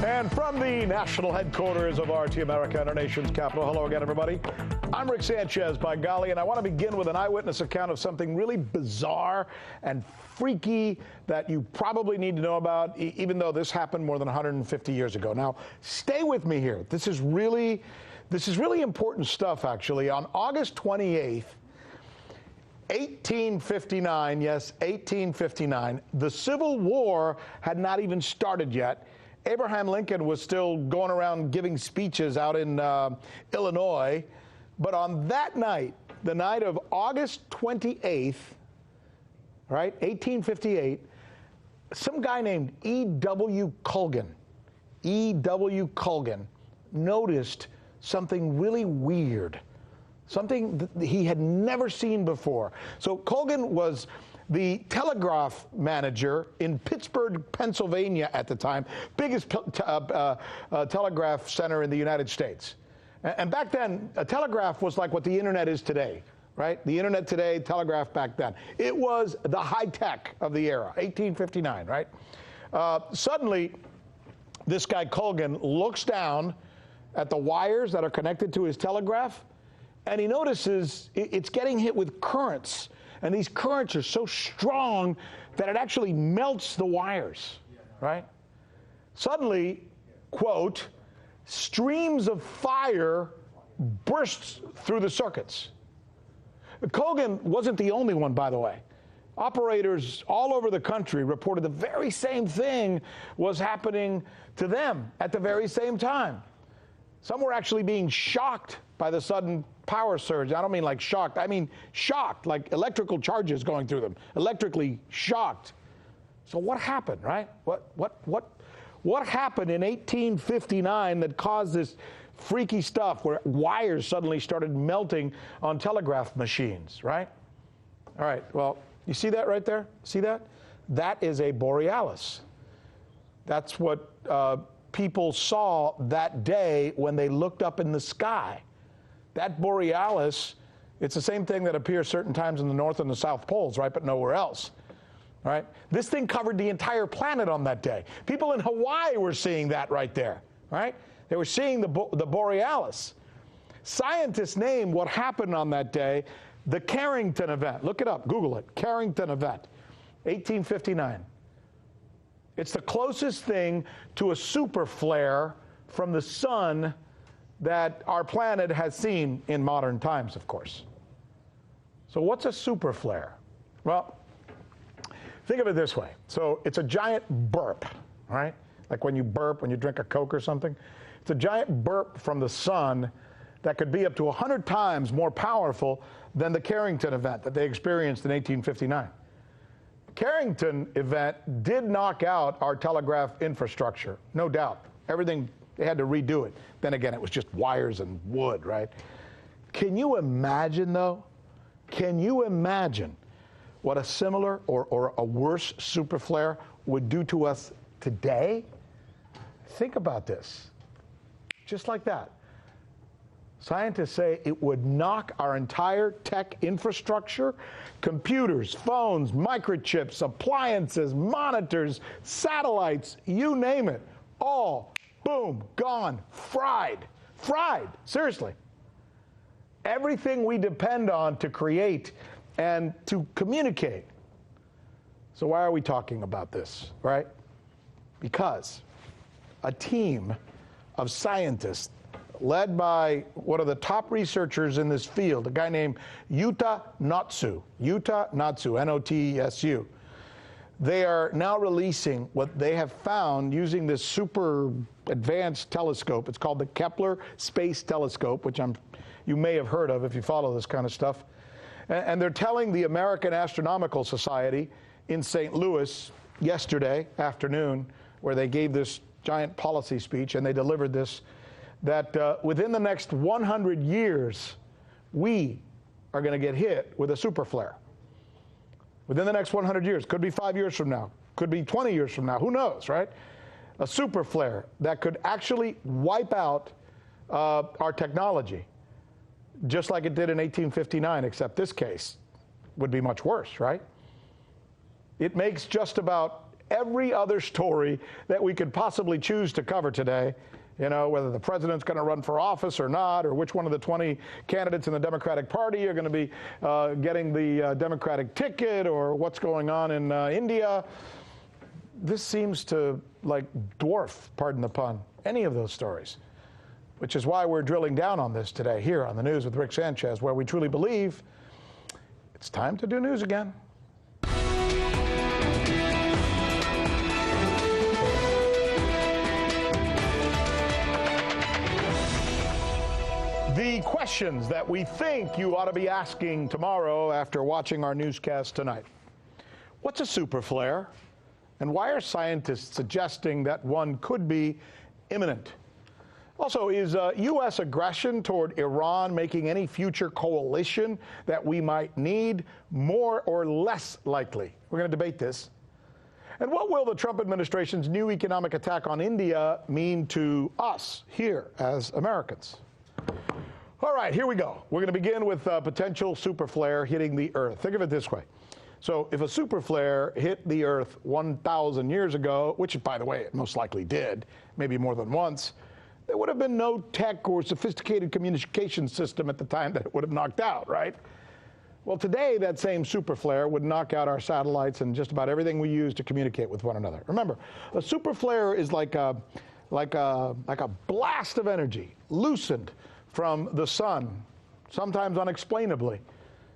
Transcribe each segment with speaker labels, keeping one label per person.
Speaker 1: And from the national headquarters of RT America and our nation's capital, hello again, everybody. I'm Rick Sanchez, by golly, and I want to begin with an eyewitness account of something really bizarre and freaky that you probably need to know about, even though this happened more than 150 years ago. Now, stay with me here. This is really important stuff, actually. On August 28th, 1859, yes, 1859, the Civil War had not even started yet. Abraham Lincoln was still going around giving speeches out in Illinois. But on that night, the night of August 28th, right, 1858, some guy named E.W. Colgan noticed something really weird, something that he had never seen before. So Colgan was the telegraph manager in Pittsburgh, Pennsylvania at the time, biggest telegraph center in the United States. And back then, a telegraph was like what the internet is today, right? The internet today, telegraph back then. It was the high tech of the era, 1859, right? Suddenly, this guy Colgan looks down at the wires that are connected to his telegraph, and he notices it's getting hit with currents. And these currents are so strong that it actually melts the wires, right? Suddenly, quote, streams of fire bursts through the circuits. Colgan wasn't the only one, by the way. Operators all over the country reported the very same thing was happening to them at the very same time. Some were actually being shocked by the sudden power surge. I don't mean like shocked. I mean shocked, like electrical charges going through them, electrically shocked. So what happened, right? What happened in 1859 that caused this freaky stuff where wires suddenly started melting on telegraph machines, right? All right, well, you see that right there? See that? That is a borealis. That's what people saw that day when they looked up in the sky. That borealis, it's the same thing that appears certain times in the North and the South Poles, right, but nowhere else, right? This thing covered the entire planet on that day. People in Hawaii were seeing that right there, right? They were seeing the borealis. Scientists named what happened on that day the Carrington event. Look it up, Google it, Carrington event, 1859. It's the closest thing to a superflare from the sun that our planet has seen in modern times, of course. So what's a superflare? Well, think of it this way. So it's a giant burp, right? Like when you burp, when you drink a Coke or something. It's a giant burp from the sun that could be up to 100 times more powerful than the Carrington event that they experienced in 1859. Carrington event did knock out our telegraph infrastructure, no doubt. Everything, they had to redo it. Then again, it was just wires and wood, right? Can you imagine, though? Can you imagine what a similar or a worse superflare would do to us today? Think about this. Just like that. Scientists say it would knock our entire tech infrastructure, computers, phones, microchips, appliances, monitors, satellites, you name it, all, boom, gone, fried, seriously. Everything we depend on to create and to communicate. So why are we talking about this, right? Because a team of scientists led by one of the top researchers in this field, a guy named Yuta Notsu, N-O-T-S-U. They are now releasing what they have found using this super advanced telescope. It's called the Kepler Space Telescope, which you may have heard of if you follow this kind of stuff. And they're telling the American Astronomical Society in St. Louis yesterday afternoon, where they gave this giant policy speech and they delivered this, that within the next 100 years, we are going to get hit with a superflare. Within the next 100 years. Could be 5 years from now. Could be 20 years from now. Who knows, right? A superflare that could actually wipe out our technology, just like it did in 1859, except this case would be much worse, right? It makes just about every other story that we could possibly choose to cover today. You know, whether the president's going to run for office or not, or which one of the 20 candidates in the Democratic Party are going to be getting the Democratic ticket, or what's going on in India. This seems to, like, dwarf, pardon the pun, any of those stories, which is why we're drilling down on this today here on The News with Rick Sanchez, where we truly believe it's time to do news again. The questions that we think you ought to be asking tomorrow after watching our newscast tonight. What's a superflare? And why are scientists suggesting that one could be imminent? Also, is U.S. aggression toward Iran making any future coalition that we might need more or less likely? We're going to debate this. And what will the Trump administration's new economic attack on India mean to us here as Americans? All right, here we go. We're going to begin with potential superflare hitting the Earth. Think of it this way. So if a superflare hit the Earth 1,000 years ago, which, by the way, it most likely did, maybe more than once, there would have been no tech or sophisticated communication system at the time that it would have knocked out, right? Well, today, that same superflare would knock out our satellites and just about everything we use to communicate with one another. Remember, a superflare is like a blast of energy loosened from the sun, sometimes unexplainably.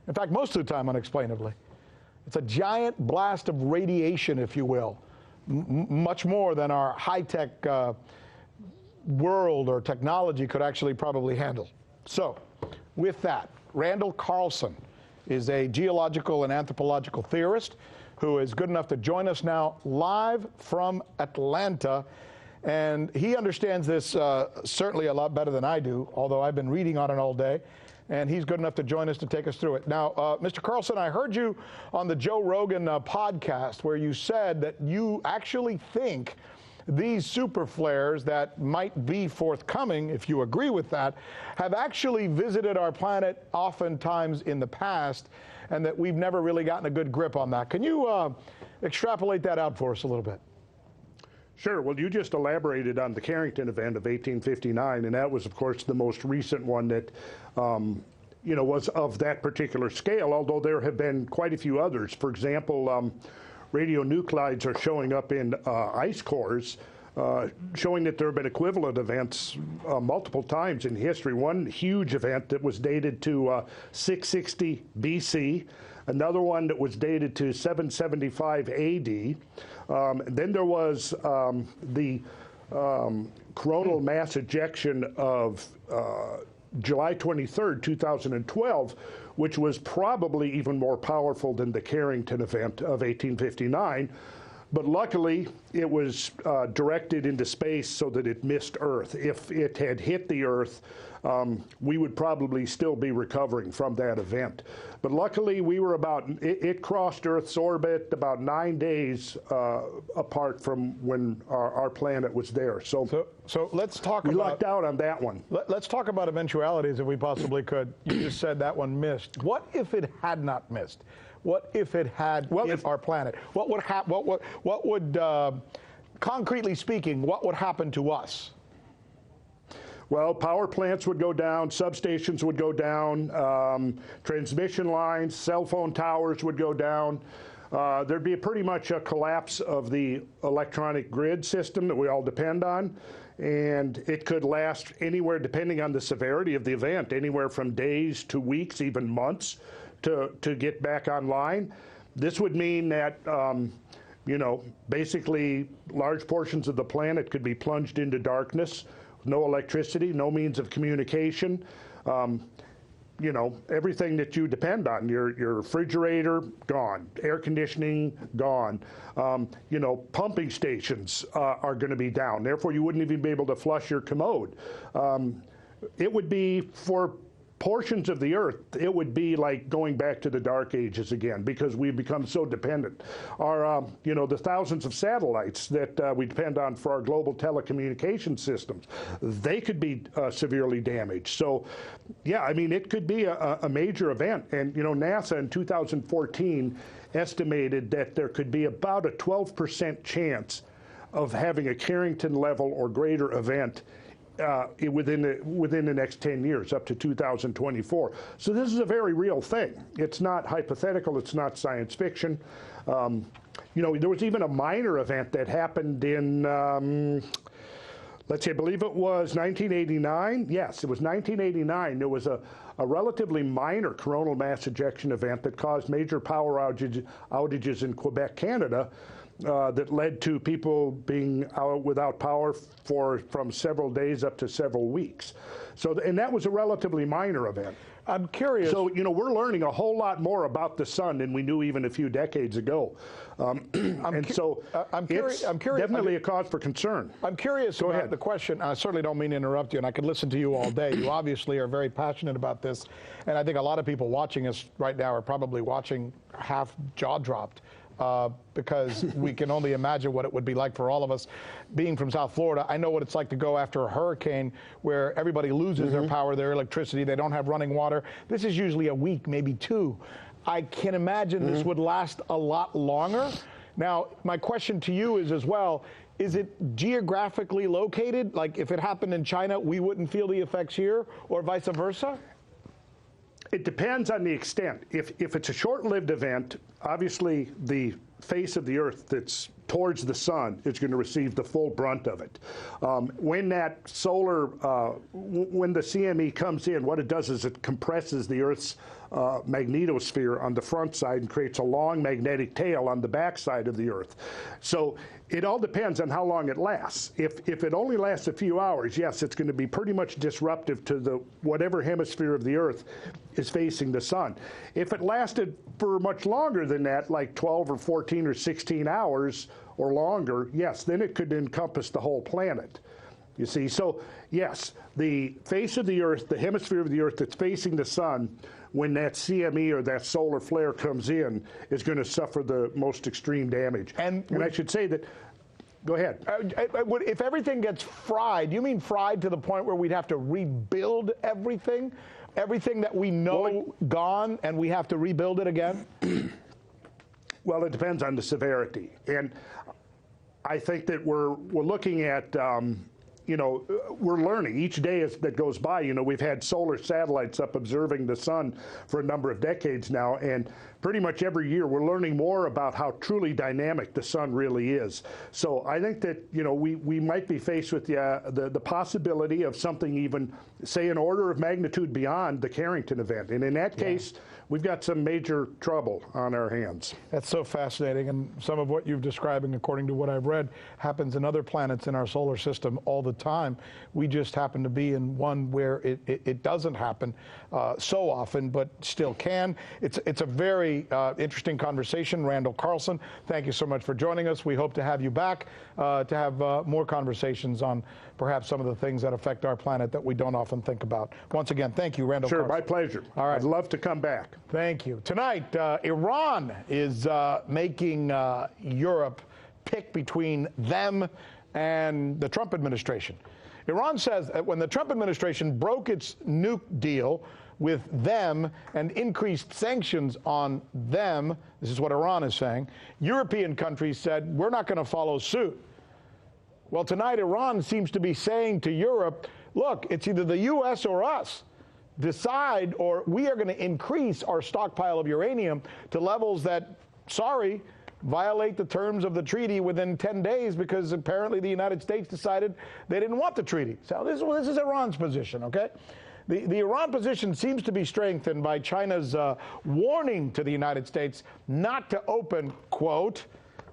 Speaker 1: In fact, most of the time unexplainably. It's a giant blast of radiation, if you will, much more than our high-tech world or technology could actually probably handle. So, with that, Randall Carlson is a geological and anthropological theorist who is good enough to join us now live from Atlanta. And he understands this certainly a lot better than I do, although I've been reading on it all day. And he's good enough to join us to take us through it. Now, Mr. Carlson, I heard you on the Joe Rogan podcast where you said that you actually think these superflares that might be forthcoming, if you agree with that, have actually visited our planet oftentimes in the past, and that we've never really gotten a good grip on that. Can you extrapolate that out for us a little bit?
Speaker 2: Sure. Well, you just elaborated on the Carrington event of 1859, and that was, of course, the most recent one that, was of that particular scale, although there have been quite a few others. For example, radionuclides are showing up in ice cores, showing that there have been equivalent events multiple times in history. One huge event that was dated to 660 BC, another one that was dated to 775 AD. Then there was the coronal mass ejection of July 23rd, 2012, which was probably even more powerful than the Carrington event of 1859. But luckily, it was directed into space so that it missed Earth. If it had hit the Earth, we would probably still be recovering from that event. But luckily, we were it crossed Earth's orbit about 9 days apart from when our planet was there. So
Speaker 1: let's talk about...
Speaker 2: We lucked out on that one.
Speaker 1: Let's talk about eventualities if we possibly could. You just said that one missed. What if it had not missed? What if it had hit our planet? What would concretely speaking, what would happen to us?
Speaker 2: Well, power plants would go down, substations would go down, transmission lines, cell phone towers would go down. There'd be pretty much a collapse of the electronic grid system that we all depend on. And it could last anywhere, depending on the severity of the event, anywhere from days to weeks, even months, to get back online. This would mean that, basically large portions of the planet could be plunged into darkness, no electricity, no means of communication. Everything that you depend on, your refrigerator, gone. Air conditioning, gone. Pumping stations are going to be down. Therefore, you wouldn't even be able to flush your commode. It would be, for portions of the Earth, it would be like going back to the Dark Ages again, because we've become so dependent. Our, the thousands of satellites that we depend on for our global telecommunication systems, they could be severely damaged. So, yeah, I mean, it could be a major event. And, NASA in 2014 estimated that there could be about a 12% chance of having a Carrington level or greater event within the next 10 years, up to 2024. So this is a very real thing. It's not hypothetical. It's not science fiction. You know, there was even a minor event that happened in, let's see, I believe it was 1989. Yes, it was 1989. There was a relatively minor coronal mass ejection event that caused major power outages in Quebec, Canada, that led to people being out without power from several days up to several weeks. So, and that was a relatively minor event.
Speaker 1: I'm curious.
Speaker 2: So, you know, we're learning a whole lot more about the sun than we knew even a few decades ago.
Speaker 1: I'm curious.
Speaker 2: Definitely a cause for concern.
Speaker 1: I'm curious about the question. I certainly don't mean to interrupt you, and I could listen to you all day. You obviously are very passionate about this, and I think a lot of people watching us right now are probably watching half jaw dropped. Because we can only imagine what it would be like for all of us. Being from South Florida, I know what it's like to go after a hurricane where everybody loses their power, their electricity, they don't have running water. This is usually a week, maybe two. I can imagine this would last a lot longer. Now, my question to you is as well, is it geographically located? Like if it happened in China, we wouldn't feel the effects here, or vice versa?
Speaker 2: It depends on the extent. If it's a short-lived event, obviously the face of the Earth that's towards the sun is going to receive the full brunt of it. When that solar, when the CME comes in, what it does is it compresses the Earth's magnetosphere on the front side and creates a long magnetic tail on the back side of the Earth. So it all depends on how long it lasts. If it only lasts a few hours, yes, it's going to be pretty much disruptive to the whatever hemisphere of the Earth is facing the sun. If it lasted for much longer than that, like 12 or 14 or 16 hours or longer, yes, then it could encompass the whole planet. You see, so yes, the face of the Earth, the hemisphere of the Earth that's facing the sun, when that CME or that solar flare comes in, is going to suffer the most extreme damage. And I should say that, go ahead.
Speaker 1: If everything gets fried, you mean fried to the point where we'd have to rebuild everything? Everything that we know gone, and we have to rebuild it again?
Speaker 2: Well, it depends on the severity. And I think that we're looking at, you know, we're learning each day that goes by. You know, we've had solar satellites up observing the sun for a number of decades now, and pretty much every year we're learning more about how truly dynamic the sun really is. So I think that, you know, we might be faced with the possibility of something even, say, an order of magnitude beyond the Carrington event. And in that case, we've got some major trouble on our hands.
Speaker 1: That's so fascinating, and some of what you've described, according to what I've read, happens in other planets in our solar system all the time. We just happen to be in one where it doesn't happen so often, but still can. It's a very interesting conversation. Randall Carlson, thank you so much for joining us. We hope to have you back to have more conversations on perhaps some of the things that affect our planet that we don't often think about. Once again, thank you, Randall Carlson.
Speaker 2: Sure, my pleasure.
Speaker 1: All right.
Speaker 2: I'd love to come back.
Speaker 1: Thank you. Tonight, Iran is making Europe pick between them and the Trump administration. Iran says that when the Trump administration broke its nuke deal with them and increased sanctions on them, this is what Iran is saying, European countries said, we're not going to follow suit. Well, tonight, Iran seems to be saying to Europe, look, it's either the U.S. or us. Decide, or we are going to increase our stockpile of uranium to levels that, sorry, violate the terms of the treaty within 10 days because apparently the United States decided they didn't want the treaty. So this is Iran's position, okay? The Iran position seems to be strengthened by China's warning to the United States not to open, quote,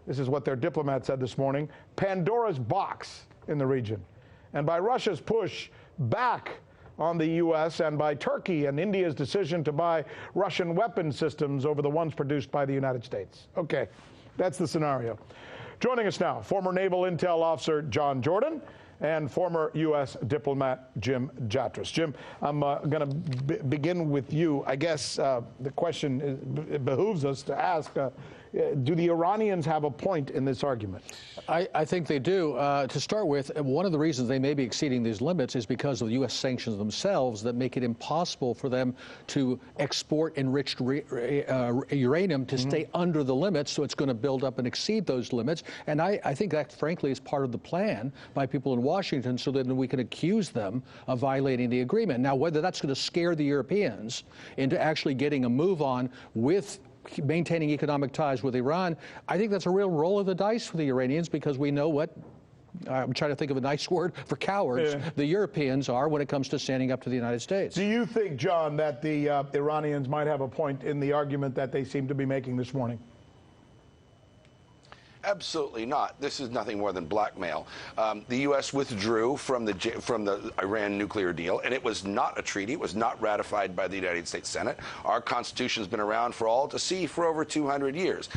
Speaker 1: this is what their diplomat said this morning, Pandora's box in the region, and by Russia's push back on the U.S. and by Turkey and India's decision to buy Russian weapon systems over the ones produced by the United States. Okay, that's the scenario. Joining us now, former Naval Intel Officer John Jordan and former U.S. diplomat Jim Jatras. Jim, I'm going to begin with you. I guess the question it behooves us to ask, do the Iranians have a point in this argument?
Speaker 3: I think they do. To start with, one of the reasons they may be exceeding these limits is because of the U.S. sanctions themselves that make it impossible for them to export enriched uranium to stay under the limits, so it's going to build up and exceed those limits. And I think that, frankly, is part of the plan by people in Washington so that we can accuse them of violating the agreement. Now, whether that's going to scare the Europeans into actually getting a move on with maintaining economic ties with Iran, I think that's a real roll of the dice for the Iranians, because we know what, I'm trying to think of a nice word for cowards, the Europeans are when it comes to standing up to the United States. Do
Speaker 1: you think, John, that the Iranians might have a point in the argument that they seem to be making this morning?
Speaker 4: Absolutely not. This is nothing more than blackmail. The U.S. withdrew from the Iran nuclear deal, and it was not a treaty. It was not ratified by the United States Senate. Our Constitution has been around for all to see for over 200 years.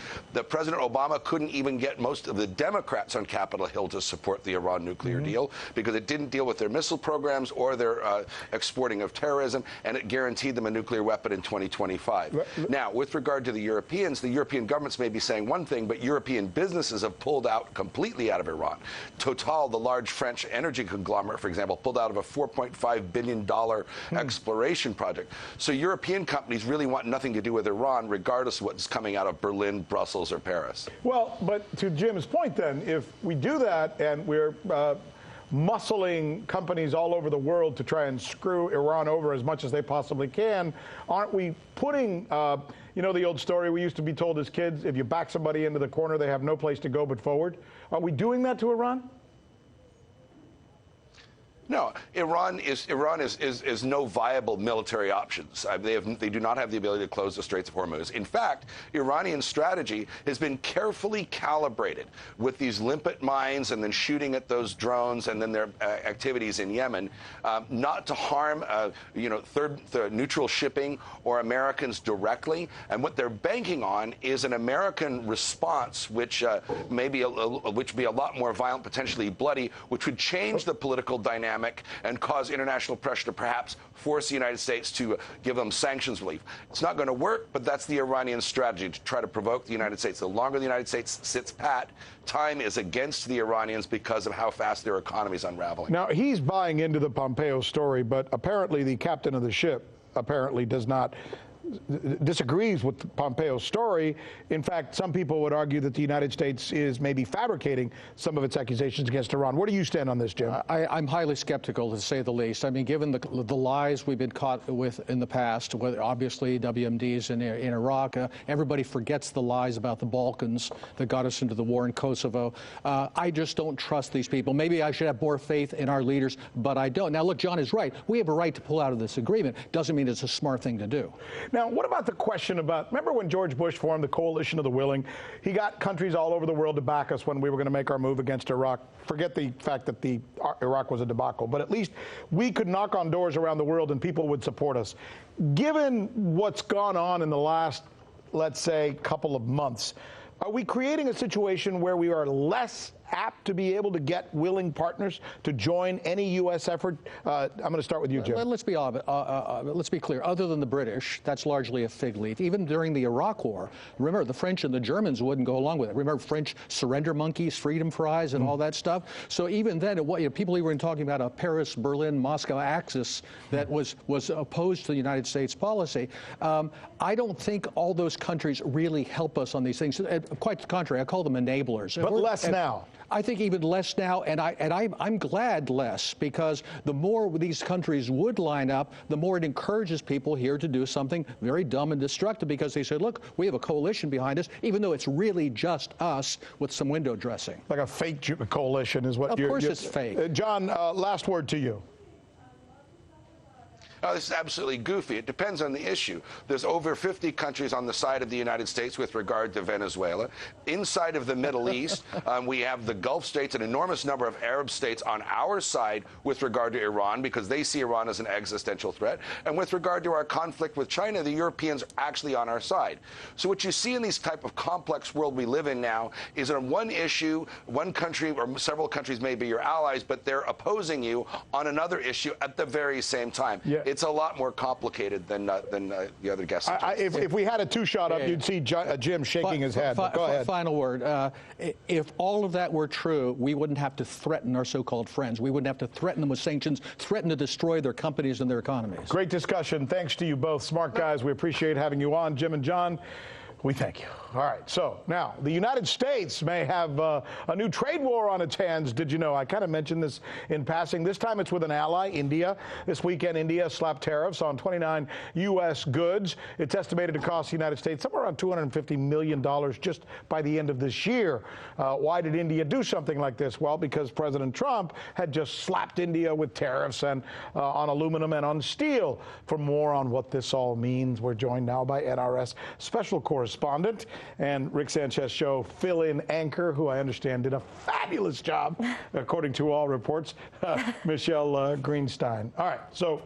Speaker 4: President Obama couldn't even get most of the Democrats on Capitol Hill to support the Iran nuclear deal because it didn't deal with their missile programs or their exporting of terrorism, and it guaranteed them a nuclear weapon in 2025. Now, with regard to the Europeans, the European governments may be saying one thing, but European businesses have pulled out completely out of Iran. Total, the large French energy conglomerate, for example, pulled out of a $4.5 billion exploration project. So European companies really want nothing to do with Iran, regardless of what's coming out of Berlin, Brussels, or Paris.
Speaker 1: Well, but to Jim's point then, if we do that and we're muscling companies all over the world to try and screw Iran over as much as they possibly can, aren't we putting, you know, the old story we used to be told as kids, if you back somebody into the corner, they have no place to go but forward? Are we doing that to Iran?
Speaker 4: No, Iran is no viable military options. They do not have the ability to close the Straits of Hormuz. In fact, Iranian strategy has been carefully calibrated with these limpet mines and then shooting at those drones and then their activities in Yemen, not to harm, neutral shipping or Americans directly. And what they're banking on is an American response, which may be which be a lot more violent, potentially bloody, which would change the political dynamic and cause international pressure to perhaps force the United States to give them sanctions relief. It's not going to work, but that's the Iranian strategy, to try to provoke the United States. The longer the United States sits pat, time is against the Iranians because of how fast their economy is unraveling.
Speaker 1: Now, he's buying into the Pompeo story, but apparently the captain of the ship apparently disagrees with Pompeo's story. In fact, some people would argue that the United States is maybe fabricating some of its accusations against Iran. Where do you stand on this, Jim?
Speaker 3: I'm highly skeptical, to say the least. I mean, given the lies we've been caught with in the past, whether obviously WMDs in Iraq, everybody forgets the lies about the Balkans that got us into the war in Kosovo. I just don't trust these people. Maybe I should have more faith in our leaders, but I don't. Now, look, John is right. We have a right to pull out of this agreement. Doesn't mean it's a smart thing to do.
Speaker 1: Now, what about the question about, remember when George Bush formed the Coalition of the Willing? He got countries all over the world to back us when we were going to make our move against Iraq. Forget the fact that Iraq was a debacle, but at least we could knock on doors around the world and people would support us. Given what's gone on in the last, let's say, couple of months, are we creating a situation where we are less apt to be able to get willing partners to join any U.S. effort? I'm going to start with you, Jim.
Speaker 3: Let's be clear. Other than the British, that's largely a fig leaf. Even during the Iraq War, remember, the French and the Germans wouldn't go along with it. Remember French surrender monkeys, freedom fries, and all that stuff? So even then, people even talking about a Paris, Berlin, Moscow axis that was opposed to the United States policy. I don't think all those countries really help us on these things. Quite the contrary, I call them enablers.
Speaker 1: But less now.
Speaker 3: I think even less now, and I'm glad less, because the more these countries would line up, the more it encourages people here to do something very dumb and destructive, because they say, look, we have a coalition behind us, even though it's really just us with some window dressing.
Speaker 1: Like a fake coalition is what
Speaker 3: you're... Of course it's fake.
Speaker 1: John, last word to you.
Speaker 4: This is absolutely goofy. It depends on the issue. There's over 50 countries on the side of the United States with regard to Venezuela. Inside of the Middle East, we have the Gulf states, an enormous number of Arab states on our side with regard to Iran, because they see Iran as an existential threat. And with regard to our conflict with China, the Europeans are actually on our side. So what you see in these type of complex world we live in now is on one issue, one country or several countries may be your allies, but they're opposing you on another issue at the very same time.
Speaker 1: Yeah.
Speaker 4: It's a lot more complicated than the other guests.
Speaker 1: If we had a two-shot up, you'd see Jim shaking his head. Go ahead.
Speaker 3: Final word. If all of that were true, we wouldn't have to threaten our so-called friends. We wouldn't have to threaten them with sanctions, threaten to destroy their companies and their economies.
Speaker 1: Great discussion. Thanks to you both. Smart guys. We appreciate having you on. Jim and John, we thank you. All right, so now the United States may have a new trade war on its hands. Did you know? I kind of mentioned this in passing. This time it's with an ally, India. This weekend, India slapped tariffs on 29 U.S. goods. It's estimated to cost the United States somewhere around $250 million just by the end of this year. Why did India do something like this? Well, because President Trump had just slapped India with tariffs and on aluminum and on steel. For more on what this all means, we're joined now by NRS special correspondent and Rick Sanchez show fill-in anchor, who I understand did a fabulous job, according to all reports, Michelle Greenstein. All right, so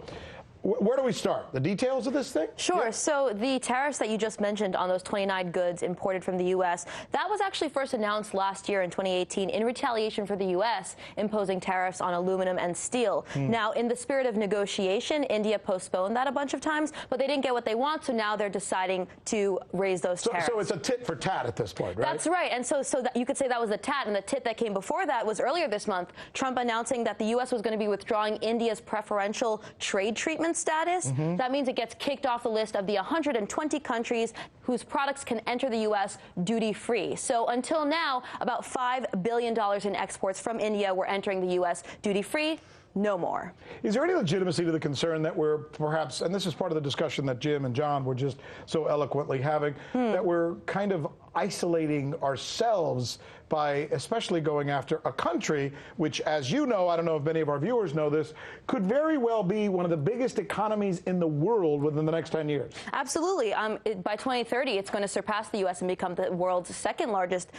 Speaker 1: where do we start? The details of this thing?
Speaker 5: Sure.
Speaker 1: Yeah.
Speaker 5: So the tariffs that you just mentioned on those 29 goods imported from the U.S., that was actually first announced last year in 2018 in retaliation for the U.S. imposing tariffs on aluminum and steel. Now, in the spirit of negotiation, India postponed that a bunch of times, but they didn't get what they want, so now they're deciding to raise those tariffs.
Speaker 1: So it's a tit for tat at this point, right?
Speaker 5: That's right. And so that you could say that was the tat, and the tit that came before that was earlier this month, Trump announcing that the U.S. was going to be withdrawing India's preferential trade treatment status. That means it gets kicked off the list of the 120 countries whose products can enter the U.S. duty-free. So until now, about $5 billion in exports from India were entering the U.S. duty-free. No more.
Speaker 1: Is there any legitimacy to the concern that we're perhaps, and this is part of the discussion that Jim and John were just so eloquently having, that we're kind of isolating ourselves by especially going after a country which, as you know, I don't know if many of our viewers know this, could very well be one of the biggest economies in the world within the next 10 years?
Speaker 5: Absolutely. By 2030, it's going to surpass the U.S. and become the world's second largest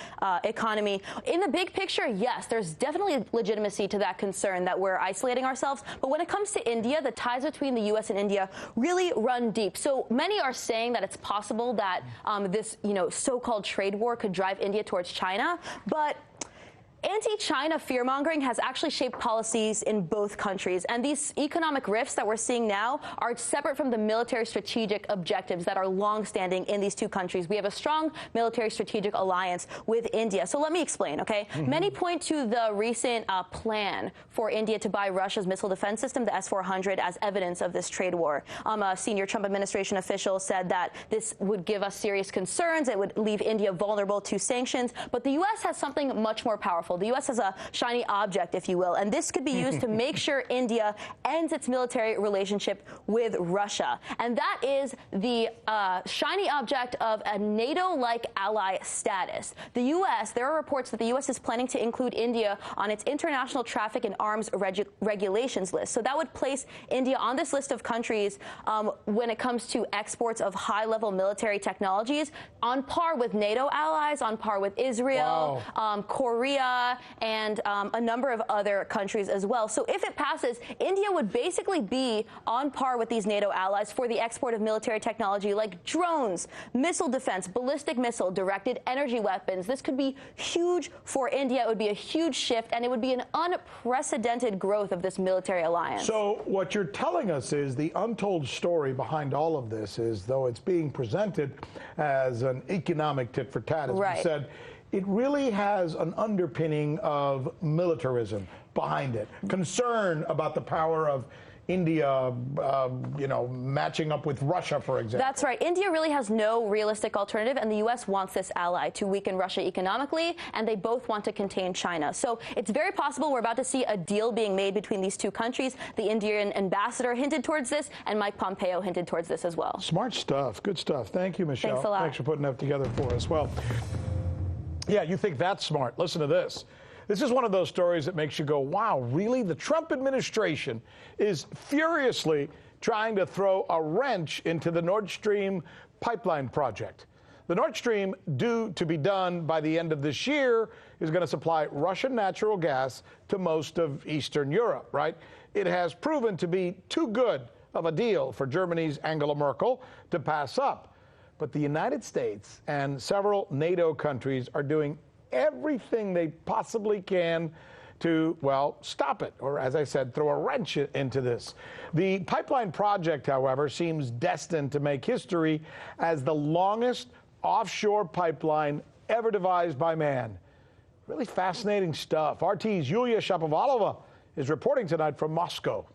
Speaker 5: economy. In the big picture, yes, there's definitely legitimacy to that concern that we're isolating ourselves. But when it comes to India, the ties between the U.S. and India really run deep. So many are saying that it's possible that this, so-called trade war could drive India towards China. But anti-China fear-mongering has actually shaped policies in both countries, and these economic rifts that we're seeing now are separate from the military strategic objectives that are long-standing in these two countries. We have a strong military strategic alliance with India. So let me explain, okay? Many point to the recent plan for India to buy Russia's missile defense system, the S-400, as evidence of this trade war. A senior Trump administration official said that this would give us serious concerns. It would leave India vulnerable to sanctions. But the U.S. has something much more powerful. The U.S. has a shiny object, if you will, and this could be used to make sure India ends its military relationship with Russia. And that is the shiny object of a NATO-like ally status. The U.S., there are reports that the U.S. is planning to include India on its international traffic and arms regulations list. So that would place India on this list of countries when it comes to exports of high-level military technologies, on par with NATO allies, on par with Israel, Korea, and a number of other countries as well. So if it passes, India would basically be on par with these NATO allies for the export of military technology like drones, missile defense, ballistic missile, directed energy weapons. This could be huge for India. It would be a huge shift, and it would be an unprecedented growth of this military alliance.
Speaker 1: So what you're telling us is the untold story behind all of this is, though it's being presented as an economic tit for tat, as we said, it really has an underpinning of militarism behind it. Concern about the power of India, matching up with Russia, for example.
Speaker 5: That's right. India really has no realistic alternative, and the U.S. wants this ally to weaken Russia economically, and they both want to contain China. So it's very possible we're about to see a deal being made between these two countries. The Indian ambassador hinted towards this, and Mike Pompeo hinted towards this as well.
Speaker 1: Smart stuff. Good stuff. Thank you, Michelle.
Speaker 5: Thanks a lot.
Speaker 1: Thanks for putting that together for us. Well, yeah, you think that's smart. Listen to this. This is one of those stories that makes you go, wow, really? The Trump administration is furiously trying to throw a wrench into the Nord Stream pipeline project. The Nord Stream, due to be done by the end of this year, is going to supply Russian natural gas to most of Eastern Europe, right? It has proven to be too good of a deal for Germany's Angela Merkel to pass up. But the United States and several NATO countries are doing everything they possibly can to, well, stop it, or as I said, throw a wrench into this. The pipeline project, however, seems destined to make history as the longest offshore pipeline ever devised by man. Really fascinating stuff. RT's Yulia Shapovalova is reporting tonight from Moscow.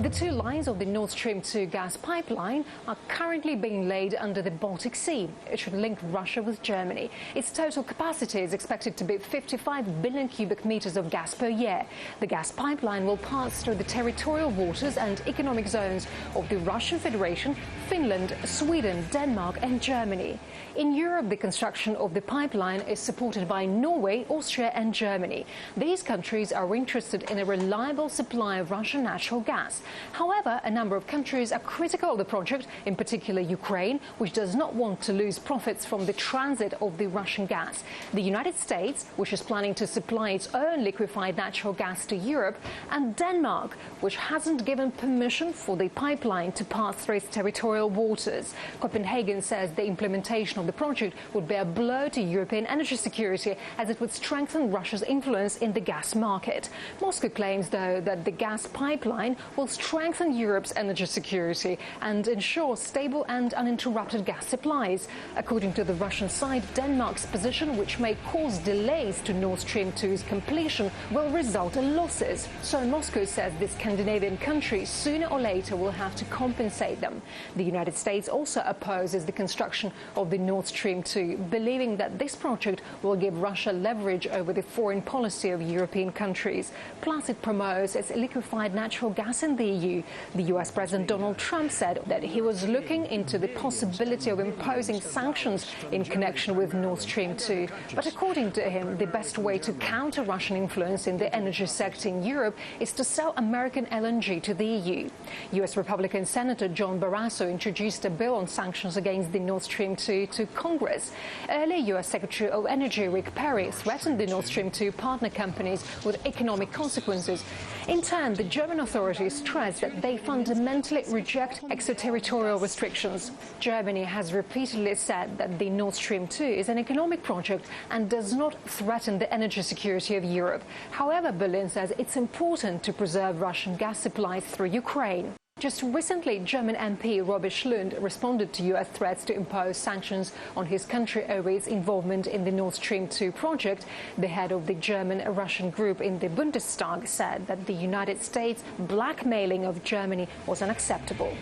Speaker 6: The two lines of the Nord Stream 2 gas pipeline are currently being laid under the Baltic Sea. It should link Russia with Germany. Its total capacity is expected to be 55 billion cubic meters of gas per year. The gas pipeline will pass through the territorial waters and economic zones of the Russian Federation, Finland, Sweden, Denmark and Germany. In Europe, the construction of the pipeline is supported by Norway, Austria and Germany. These countries are interested in a reliable supply of Russian natural gas. However, a number of countries are critical of the project, in particular Ukraine, which does not want to lose profits from the transit of the Russian gas. The United States, which is planning to supply its own liquefied natural gas to Europe, and Denmark, which hasn't given permission for the pipeline to pass through its territorial waters. Copenhagen says the implementation of the project would be a blow to European energy security, as it would strengthen Russia's influence in the gas market. Moscow claims, though, that the gas pipeline will strengthen Europe's energy security and ensure stable and uninterrupted gas supplies. According to the Russian side, Denmark's position, which may cause delays to Nord Stream 2's completion, will result in losses. So Moscow says the Scandinavian countries sooner or later will have to compensate them. The United States also opposes the construction of the Nord Stream 2, believing that this project will give Russia leverage over the foreign policy of European countries. Plus, it promotes its liquefied natural gas in the EU. The U.S. President Donald Trump said that he was looking into the possibility of imposing sanctions in connection with Nord Stream 2. But according to him, the best way to counter Russian influence in the energy sector in Europe is to sell American LNG to the EU. U.S. Republican Senator John Barrasso introduced a bill on sanctions against the Nord Stream 2 to Congress. Earlier, U.S. Secretary of Energy Rick Perry threatened the Nord Stream 2 partner companies with economic consequences. In turn, the German authorities stressed that they fundamentally reject extraterritorial restrictions. Germany has repeatedly said that the Nord Stream 2 is an economic project and does not threaten the energy security of Europe. However, Berlin says it's important to preserve Russian gas supplies through Ukraine. Just recently, German MP Robert Schlund responded to U.S. threats to impose sanctions on his country over its involvement in the Nord Stream 2 project. The head of the German-Russian group in the Bundestag said that the United States' blackmailing of Germany was unacceptable.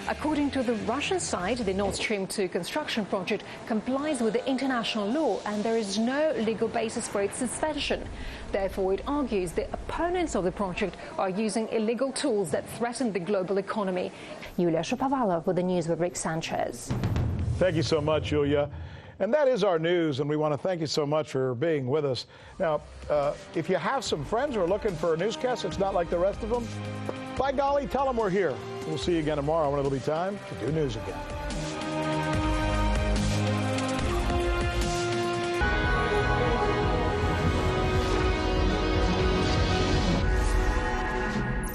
Speaker 6: According to the Russian side, the Nord Stream 2 construction project complies with the international law and there is no legal basis for its suspension. Therefore, it argues the opponents of the project are using illegal tools that threaten the global economy. Yulia Shapovalova with the news with Rick Sanchez.
Speaker 1: Thank you so much, Yulia. And that is our news, and we want to thank you so much for being with us. Now, if you have some friends who are looking for a newscast that's not like the rest of them, by golly, tell them we're here. We'll see you again tomorrow when it'll be time to do news again.